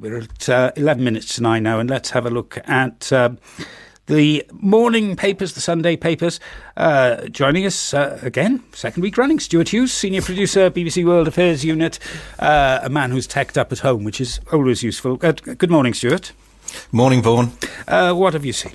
We're at 11 minutes to 9 now, and let's have a look at the morning papers, the Sunday papers. Joining us again, second week running, Stuart Hughes, Senior Producer, BBC World Affairs Unit, a man who's teched up at home, which is always useful. Good morning, Stuart. Morning, Vaughan. What have you seen?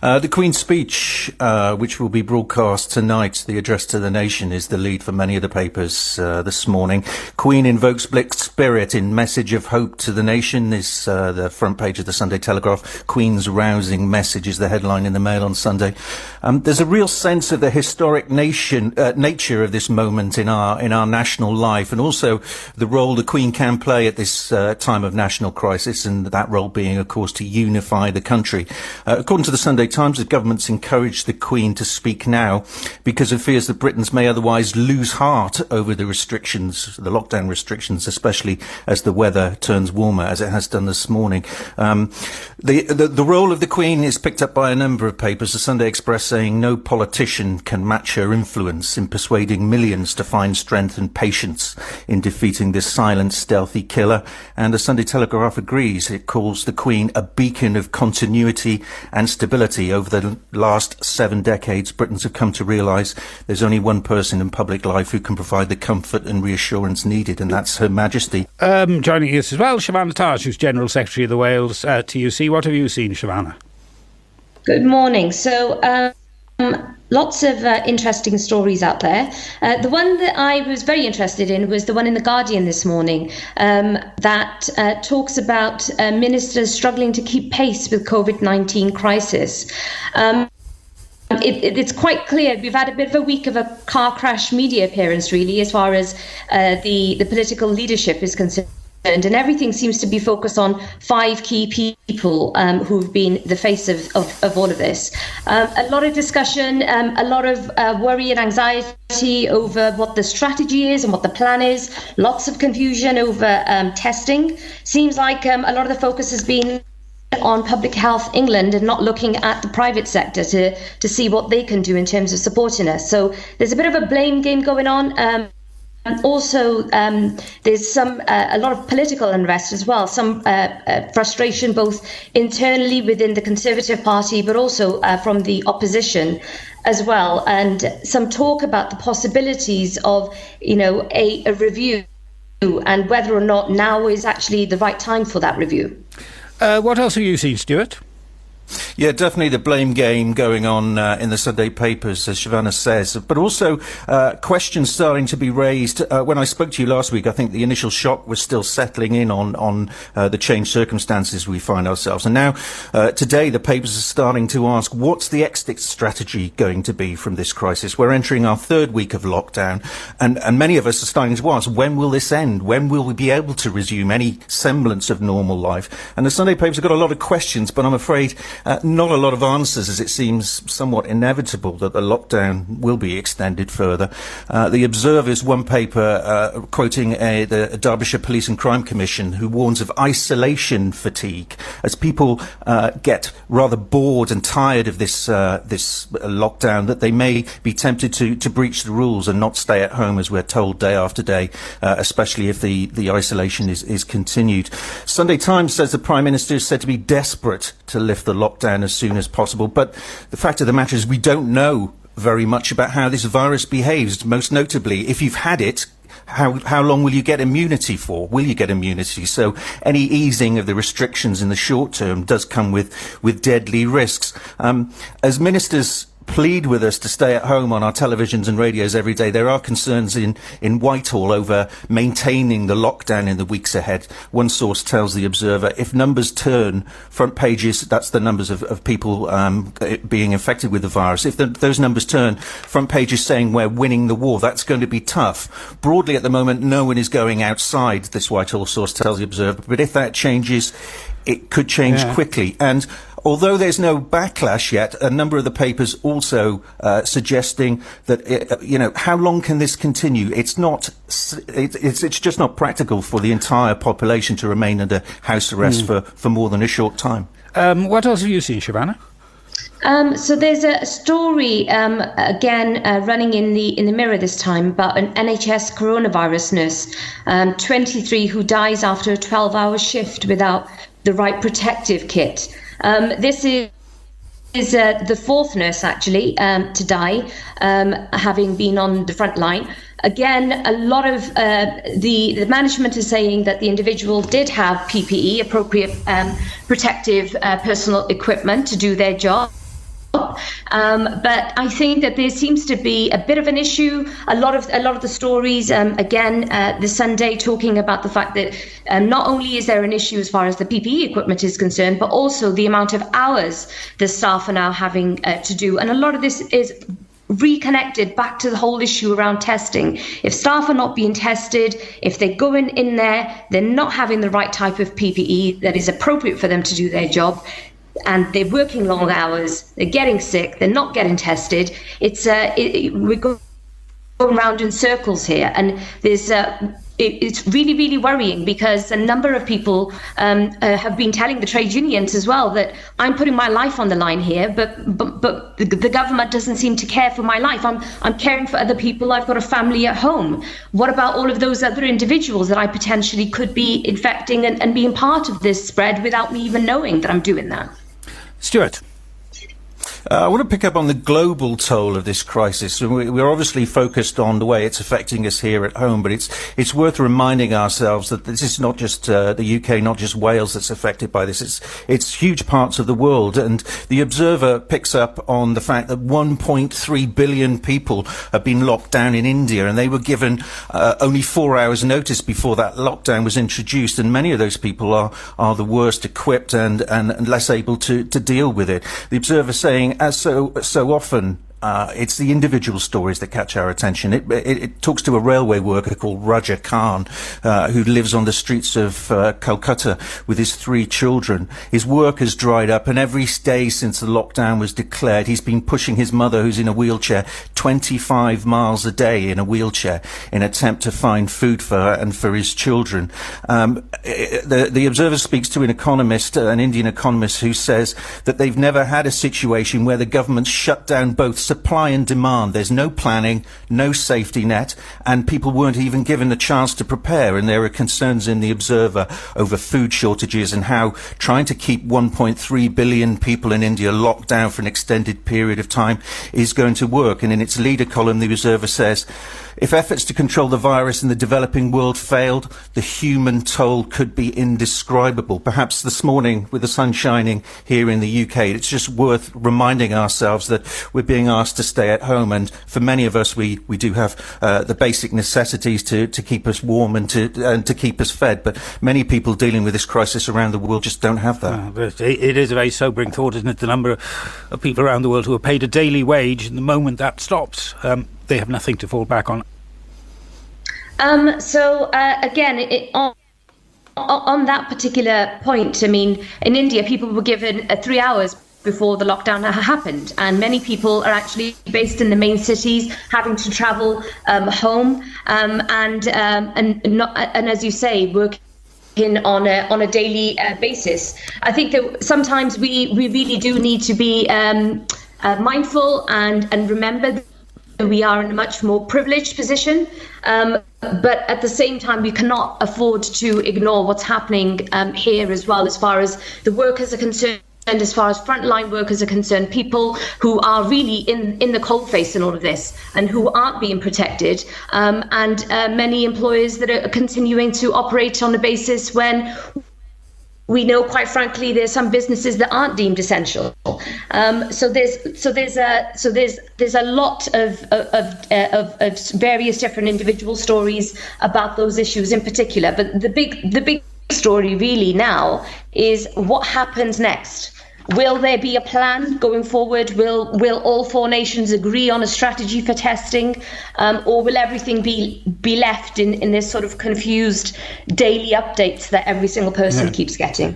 The Queen's speech, which will be broadcast tonight, the address to the nation, is the lead for many of the papers this morning. Queen invokes Blitz's spirit in message of hope to the nation is the front page of the Sunday Telegraph. Queen's rousing message is the headline in the Mail on Sunday. There's a real sense of the historic nature of this moment in our national life, and also the role the Queen can play at this time of national crisis, and that role being, of course, to unify the country. According to the Sunday Times, the government's encouraged the Queen to speak now because of fears that Britons may otherwise lose heart over the restrictions, the lockdown restrictions, especially as the weather turns warmer, as it has done this morning. The role of the Queen is picked up by a number of papers. The Sunday Express saying no politician can match her influence in persuading millions to find strength and patience in defeating this silent, stealthy killer. And the Sunday Telegraph agrees. It calls the Queen a beacon of continuity and stability. Over the last 7 decades, Britons have come to realise there's only one person in public life who can provide the comfort and reassurance needed, and that's Her Majesty. Joining us as well, Shavanah, who's General Secretary of the Wales TUC. What have you seen, Shavanah? Good morning. So, lots of interesting stories out there. The one that I was very interested in was the one in The Guardian this morning that talks about ministers struggling to keep pace with COVID-19 crisis. It's quite clear we've had a bit of a week of a car crash media appearance, really, as far as the political leadership is concerned. And everything seems to be focused on 5 key people who've been the face of all of this. A lot of discussion, a lot of worry and anxiety over what the strategy is and what the plan is. Lots of confusion over testing. Seems like a lot of the focus has been on Public Health England and not looking at the private sector to see what they can do in terms of supporting us. So there's a bit of a blame game going on. Also, there's a lot of political unrest as well, some frustration both internally within the Conservative Party, but also from the opposition as well, and some talk about the possibilities of, a review and whether or not now is actually the right time for that review. What else have you seen, Stuart? Yeah, definitely the blame game going on in the Sunday papers, as Shavanah says, but also questions starting to be raised. When I spoke to you last week, I think the initial shock was still settling in on the changed circumstances we find ourselves. And now, today, the papers are starting to ask, what's the exit strategy going to be from this crisis? We're entering our 3rd week of lockdown, and many of us are starting to ask, when will this end? When will we be able to resume any semblance of normal life? And the Sunday papers have got a lot of questions, but I'm afraid not a lot of answers, as it seems somewhat inevitable that the lockdown will be extended further. The Observer's one paper quoting the Derbyshire Police and Crime Commission, who warns of isolation fatigue as people get rather bored and tired of this lockdown, that they may be tempted to breach the rules and not stay at home, as we're told day after day, especially if the isolation is continued. Sunday Times says the Prime Minister is said to be desperate to lift the lockdown as soon as possible, but the fact of the matter is we don't know very much about how this virus behaves. Most notably, if you've had it, how long will you get immunity for? Will you get immunity? So any easing of the restrictions in the short term does come with deadly risks. As ministers plead with us to stay at home on our televisions and radios every day, there are concerns in Whitehall over maintaining the lockdown in the weeks ahead. One source tells the Observer, if numbers turn, front pages, that's the numbers of people being infected with the virus, if those numbers turn, front pages saying we're winning the war, that's going to be tough. Broadly at the moment, no one is going outside, this Whitehall source tells the Observer, but if that changes, it could change quickly. And although there's no backlash yet, a number of the papers also suggesting that, how long can this continue? It's just not practical for the entire population to remain under house arrest for more than a short time. What else have you seen, Shavanah? So there's a story running in the Mirror this time about an NHS coronavirus nurse, 23, who dies after a 12-hour shift without the right protective kit. This is the fourth nurse actually to die, having been on the front line. Again, a lot of the management is saying that the individual did have PPE, appropriate protective personal equipment to do their job. But I think that there seems to be a bit of an issue. A lot of the stories, this Sunday, talking about the fact that not only is there an issue as far as the PPE equipment is concerned, but also the amount of hours the staff are now having to do. And a lot of this is reconnected back to the whole issue around testing. If staff are not being tested, if they're going in there, they're not having the right type of PPE that is appropriate for them to do their job, and they're working long hours, they're getting sick, they're not getting tested. We're going round in circles here, and it's really, really worrying, because a number of people have been telling the trade unions as well that I'm putting my life on the line here, but the government doesn't seem to care for my life. I'm caring for other people. I've got a family at home. What about all of those other individuals that I potentially could be infecting and being part of this spread without me even knowing that I'm doing that? Stuart. I want to pick up on the global toll of this crisis. We're obviously focused on the way it's affecting us here at home, but it's worth reminding ourselves that this is not just the UK, not just Wales that's affected by this. It's huge parts of the world. And the Observer picks up on the fact that 1.3 billion people have been locked down in India, and they were given only 4 hours notice before that lockdown was introduced. And many of those people are the worst equipped and less able to deal with it. The Observer saying, as so often, it's the individual stories that catch our attention. It talks to a railway worker called Raja Khan, who lives on the streets of Calcutta with his 3 children. His work has dried up, and every day since the lockdown was declared, he's been pushing his mother, who's in a wheelchair, 25 miles a day in a wheelchair in an attempt to find food for her and for his children. The Observer speaks to an economist, an Indian economist, who says that they've never had a situation where the government shut down both supply and demand. There's no planning, no safety net, and people weren't even given the chance to prepare. And there are concerns in the Observer over food shortages and how trying to keep 1.3 billion people in India locked down for an extended period of time is going to work. And in its leader column, the Observer says, if efforts to control the virus in the developing world failed, the human toll could be indescribable. Perhaps this morning, with the sun shining here in the UK, it's just worth reminding ourselves that we're being asked to stay at home, and for many of us, we do have the basic necessities to keep us warm and to keep us fed. But many people dealing with this crisis around the world just don't have that. But it is a very sobering thought, isn't it? The number of people around the world who are paid a daily wage, and the moment that stops, they have nothing to fall back on. On that particular point, I mean, in India, people were given 3 hours before the lockdown happened, and many people are actually based in the main cities, having to travel home, and as you say, working on a daily basis. I think that sometimes we really do need to be mindful and remember that we are in a much more privileged position, but at the same time we cannot afford to ignore what's happening here as well, as far as the workers are concerned, and as far as frontline workers are concerned, people who are really in the coalface in all of this and who aren't being protected, and many employers that are continuing to operate on a basis when we know, quite frankly, there's some businesses that aren't deemed essential. So there's a lot of various different individual stories about those issues in particular. But the big story really now is what happens next. Will there be a plan going forward? Will all 4 nations agree on a strategy for testing, or will everything be left in this sort of confused daily updates that every single person keeps getting?